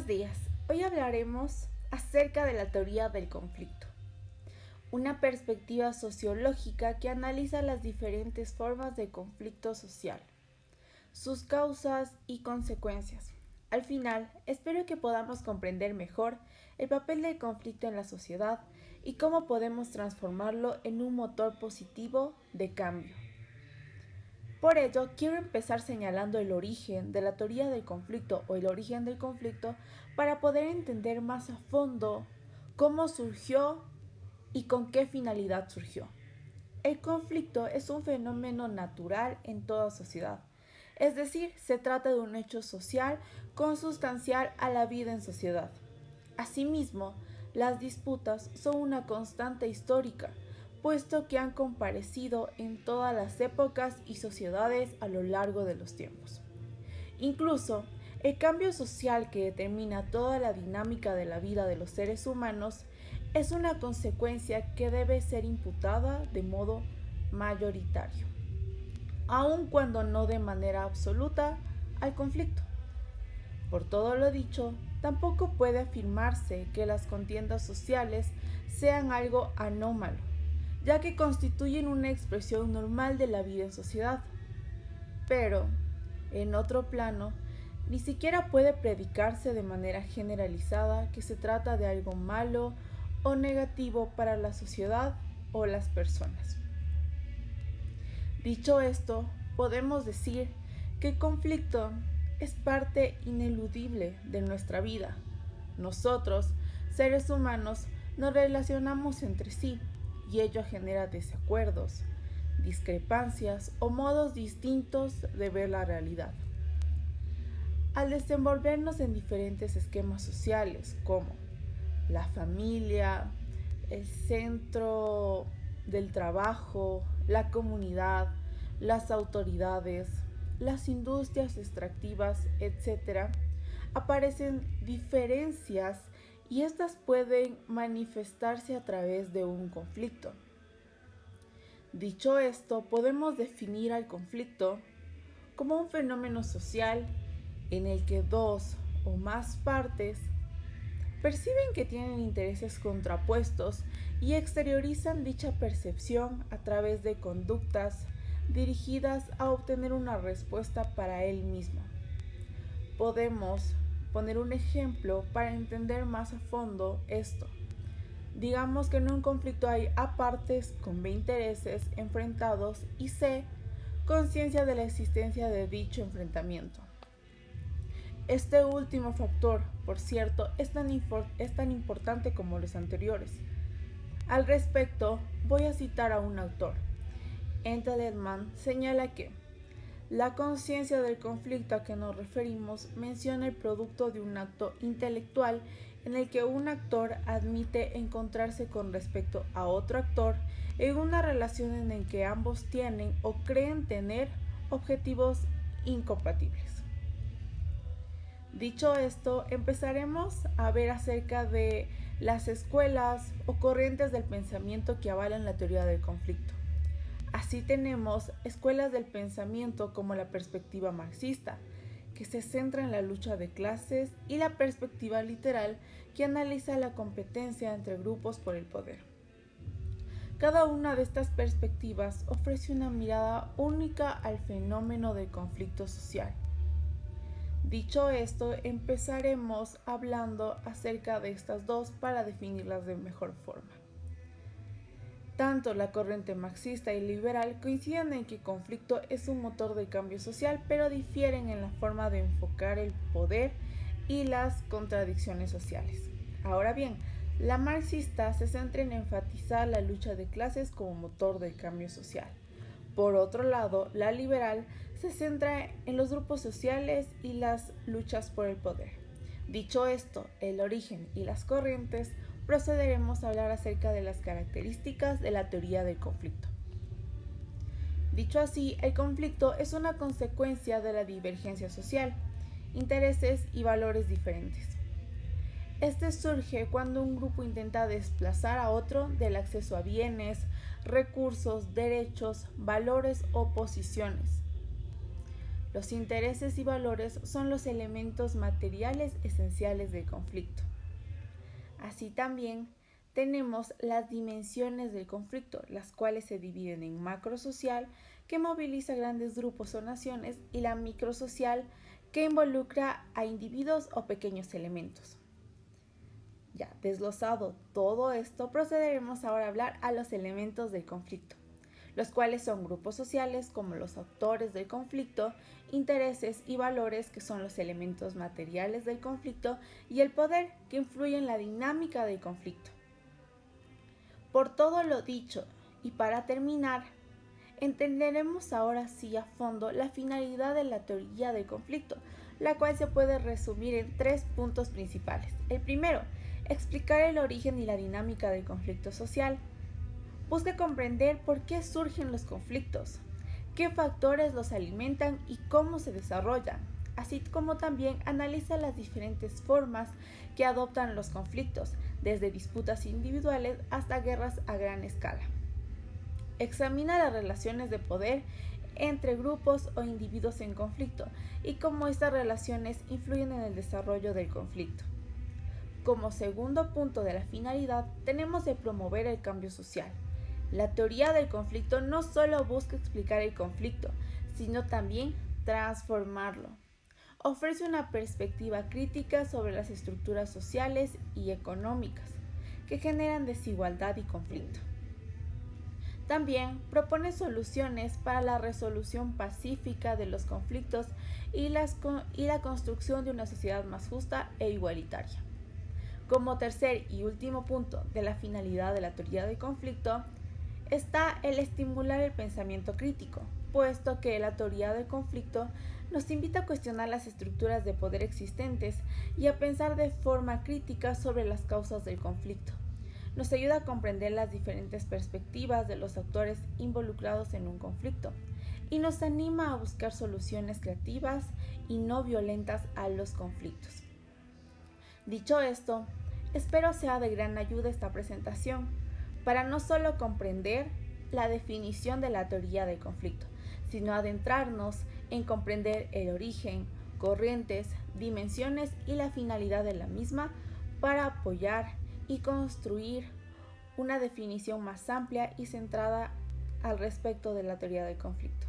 Buenos días. Hoy hablaremos acerca de la teoría del conflicto, una perspectiva sociológica que analiza las diferentes formas de conflicto social, sus causas y consecuencias. Al final, espero que podamos comprender mejor el papel del conflicto en la sociedad y cómo podemos transformarlo en un motor positivo de cambio. Por ello, quiero empezar señalando el origen de la teoría del conflicto o el origen del conflicto para poder entender más a fondo cómo surgió y con qué finalidad surgió. El conflicto es un fenómeno natural en toda sociedad, es decir, se trata de un hecho social consustancial a la vida en sociedad. Asimismo, las disputas son una constante histórica, puesto que han comparecido en todas las épocas y sociedades a lo largo de los tiempos. Incluso, el cambio social que determina toda la dinámica de la vida de los seres humanos es una consecuencia que debe ser imputada de modo mayoritario, aun cuando no de manera absoluta, al conflicto. Por todo lo dicho, tampoco puede afirmarse que las contiendas sociales sean algo anómalo, ya que constituyen una expresión normal de la vida en sociedad. Pero, en otro plano, ni siquiera puede predicarse de manera generalizada que se trata de algo malo o negativo para la sociedad o las personas. Dicho esto, podemos decir que el conflicto es parte ineludible de nuestra vida. Nosotros, seres humanos, nos relacionamos entre sí y ello genera desacuerdos, discrepancias o modos distintos de ver la realidad. Al desenvolvernos en diferentes esquemas sociales como la familia, el centro del trabajo, la comunidad, las autoridades, las industrias extractivas, etc., aparecen diferencias y estas pueden manifestarse a través de un conflicto. Dicho esto, podemos definir al conflicto como un fenómeno social en el que dos o más partes perciben que tienen intereses contrapuestos y exteriorizan dicha percepción a través de conductas dirigidas a obtener una respuesta para él mismo. Podemos poner un ejemplo para entender más a fondo esto. Digamos que en un conflicto hay A partes con B intereses enfrentados y C conciencia de la existencia de dicho enfrentamiento. Este último factor, por cierto, es tan importante como los anteriores. Al respecto, voy a citar a un autor. Engelman señala que la conciencia del conflicto a que nos referimos menciona el producto de un acto intelectual en el que un actor admite encontrarse con respecto a otro actor en una relación en la que ambos tienen o creen tener objetivos incompatibles. Dicho esto, empezaremos a ver acerca de las escuelas o corrientes del pensamiento que avalan la teoría del conflicto. Así tenemos escuelas del pensamiento como la perspectiva marxista, que se centra en la lucha de clases, y la perspectiva literal, que analiza la competencia entre grupos por el poder. Cada una de estas perspectivas ofrece una mirada única al fenómeno del conflicto social. Dicho esto, empezaremos hablando acerca de estas dos para definirlas de mejor forma. Tanto la corriente marxista y liberal coinciden en que el conflicto es un motor de cambio social, pero difieren en la forma de enfocar el poder y las contradicciones sociales. Ahora bien, la marxista se centra en enfatizar la lucha de clases como motor del cambio social. Por otro lado, la liberal se centra en los grupos sociales y las luchas por el poder. Dicho esto, el origen y las corrientes, procederemos a hablar acerca de las características de la teoría del conflicto. Dicho así, el conflicto es una consecuencia de la divergencia social, intereses y valores diferentes. Este surge cuando un grupo intenta desplazar a otro del acceso a bienes, recursos, derechos, valores o posiciones. Los intereses y valores son los elementos materiales esenciales del conflicto. Así también tenemos las dimensiones del conflicto, las cuales se dividen en macrosocial, que moviliza grandes grupos o naciones, y la microsocial, que involucra a individuos o pequeños elementos. Ya desglosado todo esto, procederemos ahora a hablar a los elementos del conflicto, los cuales son grupos sociales como los actores del conflicto, intereses y valores, que son los elementos materiales del conflicto, y el poder, que influye en la dinámica del conflicto. Por todo lo dicho, y para terminar, entenderemos ahora sí a fondo la finalidad de la teoría del conflicto, la cual se puede resumir en 3 puntos principales. El primero, explicar el origen y la dinámica del conflicto social. Busca comprender por qué surgen los conflictos, qué factores los alimentan y cómo se desarrollan, así como también analiza las diferentes formas que adoptan los conflictos, desde disputas individuales hasta guerras a gran escala. Examina las relaciones de poder entre grupos o individuos en conflicto y cómo estas relaciones influyen en el desarrollo del conflicto. Como segundo punto de la finalidad, tenemos de promover el cambio social. La teoría del conflicto no solo busca explicar el conflicto, sino también transformarlo. Ofrece una perspectiva crítica sobre las estructuras sociales y económicas que generan desigualdad y conflicto. También propone soluciones para la resolución pacífica de los conflictos y la construcción de una sociedad más justa e igualitaria. Como tercer y último punto de la finalidad de la teoría del conflicto está el estimular el pensamiento crítico, puesto que la teoría del conflicto nos invita a cuestionar las estructuras de poder existentes y a pensar de forma crítica sobre las causas del conflicto. Nos ayuda a comprender las diferentes perspectivas de los actores involucrados en un conflicto y nos anima a buscar soluciones creativas y no violentas a los conflictos. Dicho esto, espero sea de gran ayuda esta presentación para no solo comprender la definición de la teoría del conflicto, sino adentrarnos en comprender el origen, corrientes, dimensiones y la finalidad de la misma para apoyar y construir una definición más amplia y centrada al respecto de la teoría del conflicto.